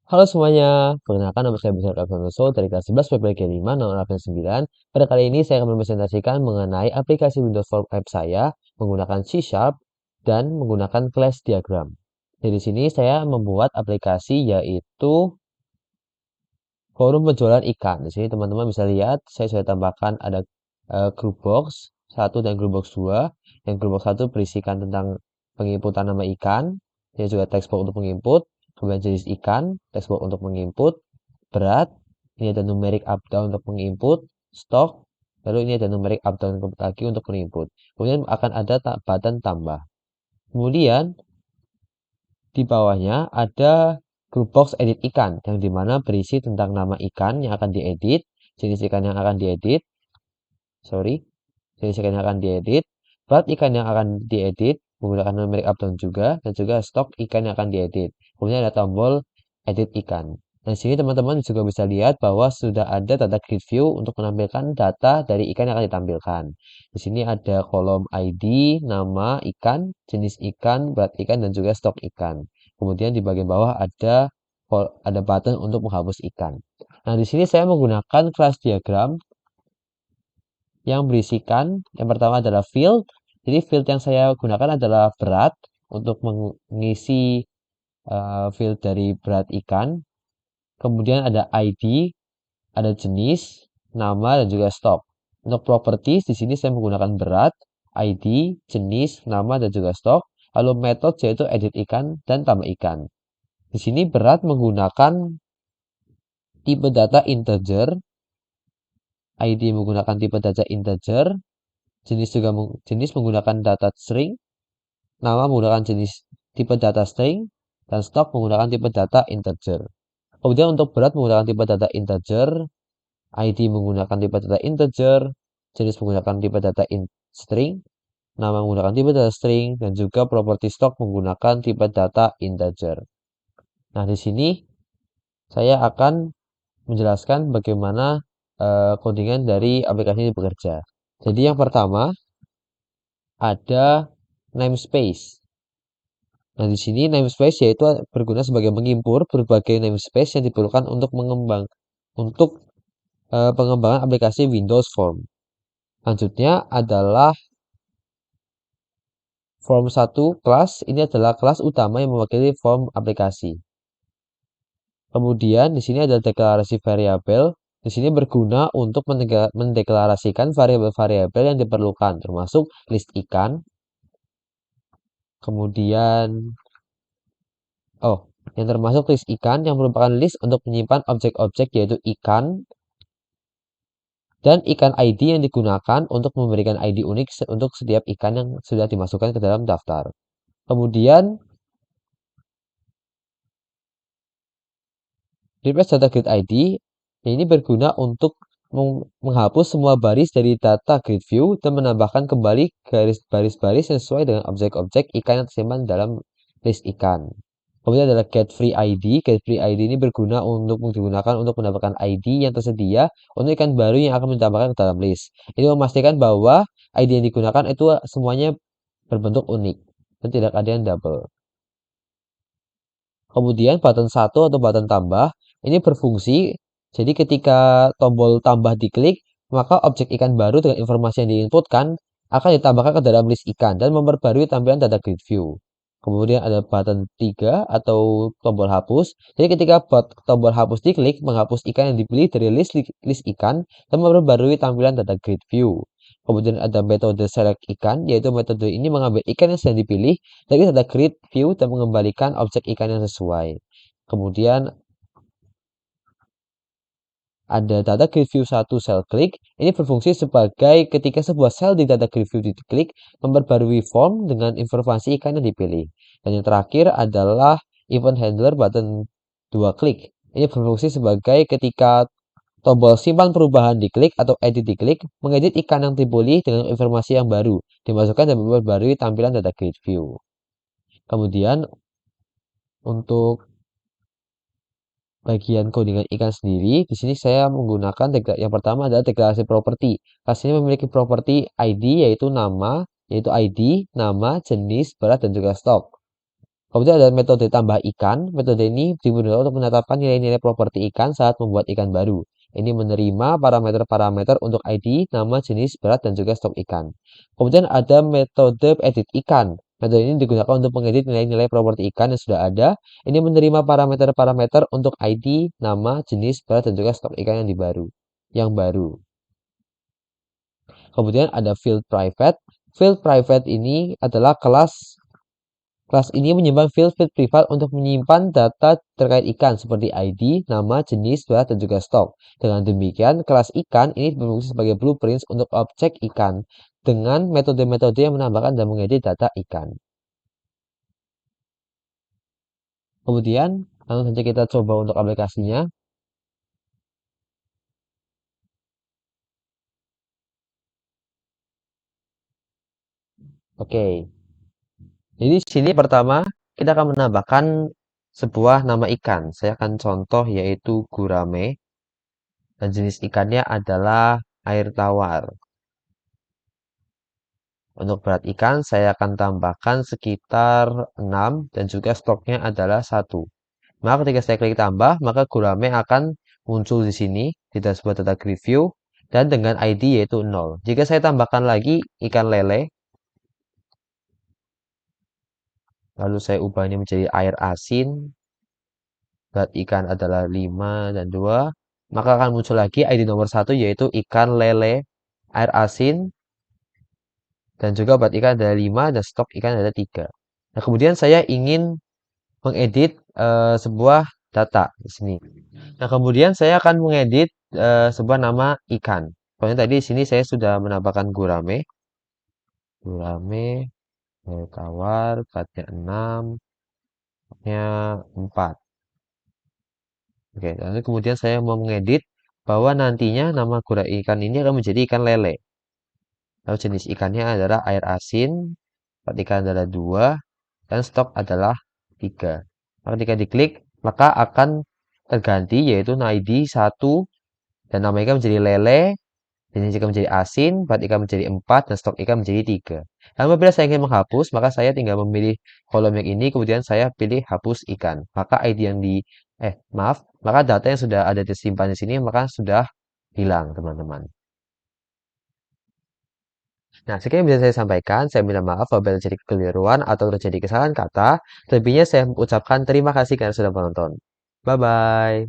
Halo semuanya, perkenalkan nama saya Bisa Alfonso dari kelas 11 PPG 5 nomor absen 9. Pada kali ini saya akan mempresentasikan mengenai aplikasi Windows Form App saya menggunakan C# dan menggunakan class diagram. Di sini saya membuat aplikasi yaitu forum penjualan ikan. Di sini teman-teman bisa lihat saya sudah tambahkan ada group box 1 dan group box 2. Yang group box 1 berisikan tentang penginputan nama ikan, ini juga text box untuk menginput, kemudian jenis ikan, text box untuk menginput, berat, ini ada numeric up down untuk menginput, stok, lalu ini ada numeric up down lagi untuk menginput. Kemudian akan ada button tambah. Kemudian di bawahnya ada group box edit ikan yang dimana berisi tentang nama ikan yang akan diedit, jenis ikan yang akan diedit, jenis ikan yang akan diedit, berat ikan yang akan diedit menggunakan numeric up down juga, dan juga stok ikan yang akan diedit. Kemudian ada tombol edit ikan. Nah, di sini teman-teman juga bisa lihat bahwa sudah ada data grid view untuk menampilkan data dari ikan yang akan ditampilkan. Di sini ada kolom ID, nama ikan, jenis ikan, berat ikan, dan juga stok ikan. Kemudian di bagian bawah ada button untuk menghapus ikan. Nah, di sini saya menggunakan class diagram yang berisikan yang pertama adalah field. Jadi field yang saya gunakan adalah berat untuk mengisi field dari berat ikan. Kemudian ada ID, ada jenis, nama, dan juga stok. Untuk properties, di sini saya menggunakan berat, ID, jenis, nama, dan juga stok. Lalu metode yaitu edit ikan dan tambah ikan. Di sini berat menggunakan tipe data integer, ID menggunakan tipe data integer, jenis menggunakan data string, nama menggunakan jenis tipe data string, dan stok menggunakan tipe data integer. Kemudian untuk berat menggunakan tipe data integer, ID menggunakan tipe data integer, jenis menggunakan tipe data string, nama menggunakan tipe data string, dan juga properti stok menggunakan tipe data integer. Nah, di sini saya akan menjelaskan bagaimana codingan dari aplikasi ini bekerja. Jadi yang pertama ada namespace. Nah, di sini namespace yaitu berguna sebagai mengimpor berbagai namespace yang diperlukan untuk pengembangan aplikasi Windows Form. Selanjutnya adalah form 1 class. Ini adalah kelas utama yang mewakili form aplikasi. Kemudian di sini ada deklarasi variabel. Di sini berguna untuk mendeklarasikan variabel-variabel yang diperlukan, termasuk list ikan. Kemudian yang termasuk list ikan yang merupakan list untuk menyimpan objek-objek yaitu ikan dan ikan ID yang digunakan untuk memberikan ID unik untuk setiap ikan yang sudah dimasukkan ke dalam daftar. Kemudian replace data grid ID ini berguna untuk menghapus semua baris dari data grid view dan menambahkan kembali baris-baris yang sesuai dengan objek-objek ikan yang tersimpan dalam list ikan. Kemudian adalah get free ID. Get free ID ini berguna untuk digunakan untuk mendapatkan ID yang tersedia untuk ikan baru yang akan ditambahkan ke dalam list. Ini memastikan bahwa ID yang digunakan itu semuanya berbentuk unik dan tidak ada yang double. Kemudian button 1 atau button tambah ini berfungsi. Jadi ketika tombol tambah diklik, maka objek ikan baru dengan informasi yang diinputkan akan ditambahkan ke dalam list ikan dan memperbarui tampilan data grid view. Kemudian ada button 3 atau tombol hapus. Jadi ketika tombol hapus diklik, menghapus ikan yang dipilih dari list ikan dan memperbarui tampilan data grid view. Kemudian ada metode select ikan, yaitu metode ini mengambil ikan yang sudah dipilih dari data grid view dan mengembalikan objek ikan yang sesuai. Kemudian ada data grid view 1 cell click. Ini berfungsi sebagai ketika sebuah sel di data grid view diklik, memperbarui form dengan informasi ikan yang dipilih. Dan yang terakhir adalah event handler button 2 klik. Ini berfungsi sebagai ketika tombol simpan perubahan diklik atau edit diklik, mengedit ikan yang dipilih dengan informasi yang baru, dimasukkan dan memperbarui tampilan data grid view. Kemudian untuk bagian codingan ikan sendiri, di sini saya menggunakan yang pertama adalah deklarasi properti. Kelas ini memiliki properti ID yaitu ID, nama, jenis, berat, dan juga stok. Kemudian ada metode tambah ikan. Metode ini digunakan untuk menetapkan nilai-nilai properti ikan saat membuat ikan baru. Ini menerima parameter-parameter untuk ID, nama, jenis, berat, dan juga stok ikan. Kemudian ada metode edit ikan. Metode ini digunakan untuk mengedit nilai-nilai properti ikan yang sudah ada. Ini menerima parameter-parameter untuk ID, nama, jenis, berat, dan juga stok ikan yang baru. Kemudian ada field private. Field private ini adalah kelas ini menyimpan field privat untuk menyimpan data terkait ikan seperti ID, nama, jenis, berat, dan juga stok. Dengan demikian, kelas ikan ini berfungsi sebagai blueprints untuk objek ikan dengan metode-metode yang menambahkan dan mengedit data ikan. Kemudian, langsung saja kita coba untuk aplikasinya. Oke, jadi di sini pertama kita akan menambahkan sebuah nama ikan. Saya akan contoh yaitu gurame dan jenis ikannya adalah air tawar. Untuk berat ikan saya akan tambahkan sekitar 6 dan juga stoknya adalah 1. Maka ketika saya klik tambah, maka gurame akan muncul di sini di dashboard data review dan dengan ID yaitu 0. Jika saya tambahkan lagi ikan lele, lalu saya ubah ini menjadi air asin, berat ikan adalah 5 dan 2, maka akan muncul lagi ID nomor 1 yaitu ikan lele air asin dan juga berat ikan adalah 5 dan stok ikan adalah 3. Nah, kemudian saya ingin mengedit sebuah data di sini. Nah, kemudian saya akan mengedit sebuah nama ikan. Soalnya tadi di sini saya sudah menambahkan gurame, air tawar, beratnya 6, nya 4. Oke, lalu kemudian saya mau mengedit bahwa nantinya nama gurame ikan ini akan menjadi ikan lele. Lalu jenis ikannya adalah air asin, berat ikan adalah 2, dan stok adalah 3. Maka ketika diklik, maka akan terganti yaitu ID 1 dan nama ikan menjadi lele, jenis ikan menjadi asin, berat ikan menjadi 4, dan stok ikan menjadi 3. Dan apabila saya ingin menghapus, maka saya tinggal memilih kolom yang ini, kemudian saya pilih hapus ikan. Maka ID yang maka data yang sudah ada disimpan di sini maka sudah hilang, teman-teman. Nah, sekian yang bisa saya sampaikan. Saya minta maaf apabila terjadi kekeliruan atau terjadi kesalahan kata. Lebihnya saya mengucapkan terima kasih karena sudah menonton. Bye-bye.